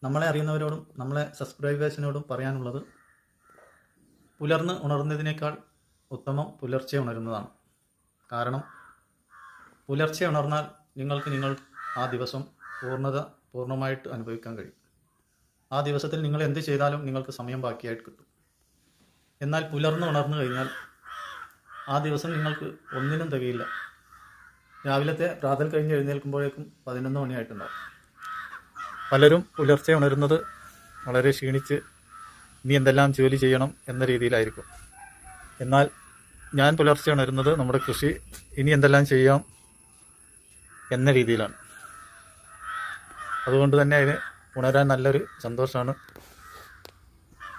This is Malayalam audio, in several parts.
നമ്മളെ അറിയുന്നവരോടും നമ്മളെ സബ്സ്ക്രൈബേഴ്സിനോടും പറയാനുള്ളത്, പുലർന്ന് ഉണർന്നതിനേക്കാൾ ഉത്തമം പുലർച്ചെ ഉണരുന്നതാണ്. കാരണം പുലർച്ചെ ഉണർന്നാൽ നിങ്ങൾ ആ ദിവസം പൂർണ്ണമായിട്ട് അനുഭവിക്കാൻ കഴിയും. ആ ദിവസത്തിൽ നിങ്ങൾ എന്ത് ചെയ്താലും നിങ്ങൾക്ക് സമയം ബാക്കിയായിട്ട് കിട്ടും. എന്നാൽ പുലർന്ന് ഉണർന്നു കഴിഞ്ഞാൽ ആ ദിവസം നിങ്ങൾക്ക് ഒന്നിനും തികയില്ല. രാവിലത്തെ പ്രാതൽ കഴിഞ്ഞ് എഴുന്നേൽക്കുമ്പോഴേക്കും 11 മണിയായിട്ടുണ്ടാവും. പലരും പുലർച്ചെ ഉണരുന്നത് വളരെ ക്ഷീണിച്ച് ഇനി എന്തെല്ലാം ജോലി ചെയ്യണം എന്ന രീതിയിലായിരിക്കും. എന്നാൽ ഞാൻ പുലർച്ചെ ഉണരുന്നത് നമ്മുടെ കൃഷി ഇനി എന്തെല്ലാം ചെയ്യാം എന്ന രീതിയിലാണ്. അതുകൊണ്ട് തന്നെ അതിന് ഉണരാൻ നല്ലൊരു സന്തോഷമാണ്.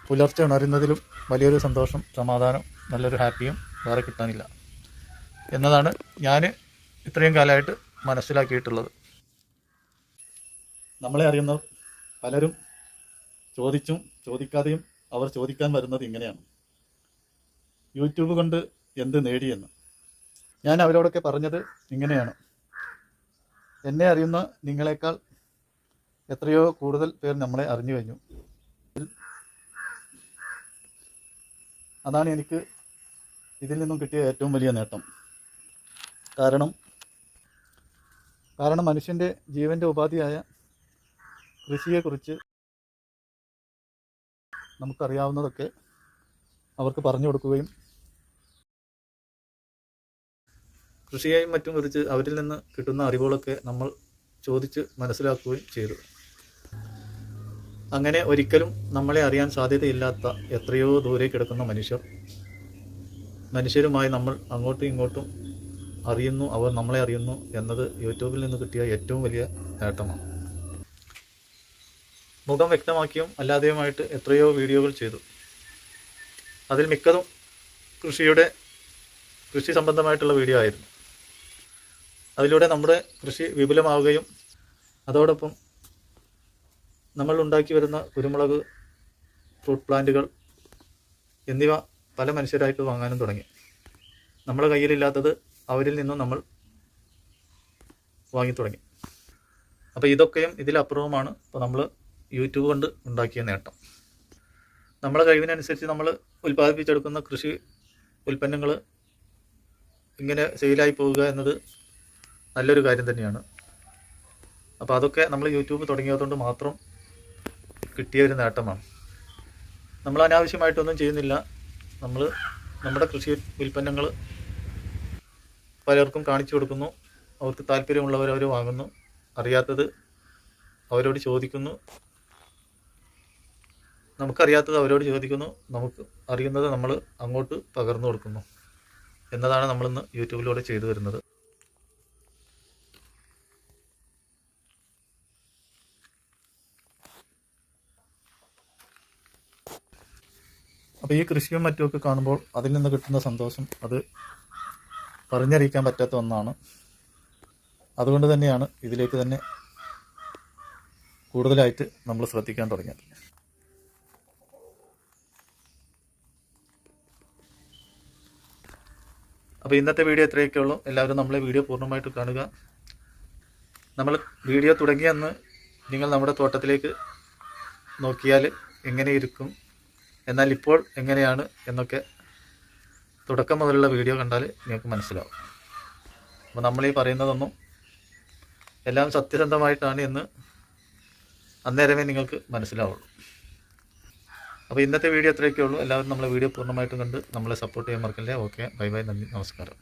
പുലർച്ചെ ഉണരുന്നതിലും വലിയൊരു സന്തോഷം, സമാധാനം, നല്ലൊരു ഹാപ്പിയും വേറെ കിട്ടാനില്ല എന്നതാണ് ഞാൻ ഇത്രയും കാലമായിട്ട് മനസ്സിലാക്കിയിട്ടുള്ളത്. നമ്മളെ അറിയുന്ന പലരും ചോദിച്ചും ചോദിക്കാതെയും അവർ ചോദിക്കാൻ വരുന്നത് ഇങ്ങനെയാണ്: യൂട്യൂബ് കൊണ്ട് എന്ത് നേടിയെന്ന്. ഞാൻ അവരോടൊക്കെ പറഞ്ഞത് ഇങ്ങനെയാണ്: എന്നെ അറിയുന്ന നിങ്ങളെക്കാൾ എത്രയോ കൂടുതൽ പേർ നമ്മളെ അറിഞ്ഞു കഴിഞ്ഞു. അതാണ് എനിക്ക് ഇതിൽ നിന്നും കിട്ടിയ ഏറ്റവും വലിയ നേട്ടം. കാരണം മനുഷ്യൻ്റെ ജീവൻ്റെ ഉപാധിയായ കൃഷിയെക്കുറിച്ച് നമുക്കറിയാവുന്നതൊക്കെ അവർക്ക് പറഞ്ഞു കൊടുക്കുകയും കൃഷിയെയും മറ്റും കുറിച്ച് അവരിൽ നിന്ന് കിട്ടുന്ന അറിവുകളൊക്കെ നമ്മൾ ചോദിച്ച് മനസ്സിലാക്കുകയും ചെയ്തു. അങ്ങനെ ഒരിക്കലും നമ്മളെ അറിയാൻ സാധ്യതയില്ലാത്ത എത്രയോ ദൂരെ കിടക്കുന്ന മനുഷ്യരുമായി നമ്മൾ അങ്ങോട്ടും ഇങ്ങോട്ടും അറിയുന്നു, അവർ നമ്മളെ അറിയുന്നു എന്നത് യൂട്യൂബിൽ നിന്ന് കിട്ടിയ ഏറ്റവും വലിയ നേട്ടമാണ്. മുഖം വ്യക്തമാക്കിയും അല്ലാതെയുമായിട്ട് എത്രയോ വീഡിയോകൾ ചെയ്തു. അതിൽ മിക്കതും കൃഷി സംബന്ധമായിട്ടുള്ള വീഡിയോ ആയിരുന്നു. അതിലൂടെ നമ്മുടെ കൃഷി വിപുലമാവുകയും അതോടൊപ്പം നമ്മൾ ഉണ്ടാക്കി വരുന്ന കുരുമുളക്, ഫ്രൂട്ട് പ്ലാന്റുകൾ എന്നിവ പല മനുഷ്യരായിട്ട് വാങ്ങാനും തുടങ്ങി. നമ്മുടെ കയ്യിലില്ലാത്തത് അവരിൽ നിന്നും നമ്മൾ വാങ്ങി തുടങ്ങി. അപ്പോൾ ഇതൊക്കെയും ഇതിലപ്പുറവുമാണ് ഇപ്പോൾ നമ്മൾ യൂട്യൂബ് കൊണ്ട് ഉണ്ടാക്കിയ നേട്ടം. നമ്മളെ കഴിവിനനുസരിച്ച് നമ്മൾ ഉൽപ്പാദിപ്പിച്ചെടുക്കുന്ന കൃഷി ഉൽപ്പന്നങ്ങൾ ഇങ്ങനെ സെയിലായി പോവുക എന്നത് നല്ലൊരു കാര്യം തന്നെയാണ്. അപ്പോൾ അതൊക്കെ നമ്മൾ യൂട്യൂബ് തുടങ്ങിയതുകൊണ്ട് മാത്രം കിട്ടിയ ഒരു നേട്ടമാണ്. നമ്മൾ അനാവശ്യമായിട്ടൊന്നും ചെയ്യുന്നില്ല. നമ്മൾ നമ്മുടെ കൃഷി ഉൽപ്പന്നങ്ങൾ പലർക്കും കാണിച്ചു കൊടുക്കുന്നു. അവർക്ക് താല്പര്യമുള്ളവർ അവർ വാങ്ങുന്നു, അറിയാത്തത് അവരോട് ചോദിക്കുന്നു, നമുക്കറിയാത്തത് അവരോട് ചോദിക്കുന്നു, നമുക്ക് അറിയുന്നത് നമ്മൾ അങ്ങോട്ട് പകർന്നു കൊടുക്കുന്നു എന്നതാണ് നമ്മളിന്ന് യൂട്യൂബിലൂടെ ചെയ്തു വരുന്നത്. അപ്പോൾ ഈ കൃഷിയും മറ്റുമൊക്കെ കാണുമ്പോൾ അതിൽ നിന്ന് കിട്ടുന്ന സന്തോഷം അത് പറഞ്ഞറിയിക്കാൻ പറ്റാത്ത ഒന്നാണ്. അതുകൊണ്ട് തന്നെയാണ് ഇതിലേക്ക് തന്നെ കൂടുതലായിട്ട് നമ്മൾ ശ്രദ്ധിക്കാൻ തുടങ്ങിയത്. അപ്പോൾ ഇന്നത്തെ വീഡിയോ ഇത്രയൊക്കെ ഉള്ളൂ. എല്ലാവരും നമ്മളെ വീഡിയോ പൂർണ്ണമായിട്ട് കാണുക. നമ്മൾ വീഡിയോ തുടങ്ങിയെന്ന് നിങ്ങൾ നമ്മുടെ തോട്ടത്തിലേക്ക് നോക്കിയാൽ എങ്ങനെ ഇരിക്കും, എന്നാൽ ഇപ്പോൾ എങ്ങനെയാണ് എന്നൊക്കെ തുടക്കം മുതലുള്ള വീഡിയോ കണ്ടാൽ നിങ്ങൾക്ക് മനസ്സിലാവും. അപ്പോൾ നമ്മളീ പറയുന്നതൊന്നും എല്ലാം സത്യസന്ധമായിട്ടാണ് എന്ന് അന്നേരമേ നിങ്ങൾക്ക് മനസ്സിലാവുള്ളൂ. അപ്പോൾ ഇന്നത്തെ വീഡിയോ ഇത്രയൊക്കെ ഉള്ളൂ. എല്ലാവരും നമ്മളെ വീഡിയോ പൂർണ്ണമായിട്ടും കണ്ട് നമ്മളെ സപ്പോർട്ട് ചെയ്യാൻ മറക്കല്ലേ. ഓക്കെ, ബൈ ബൈ, നന്ദി, നമസ്കാരം.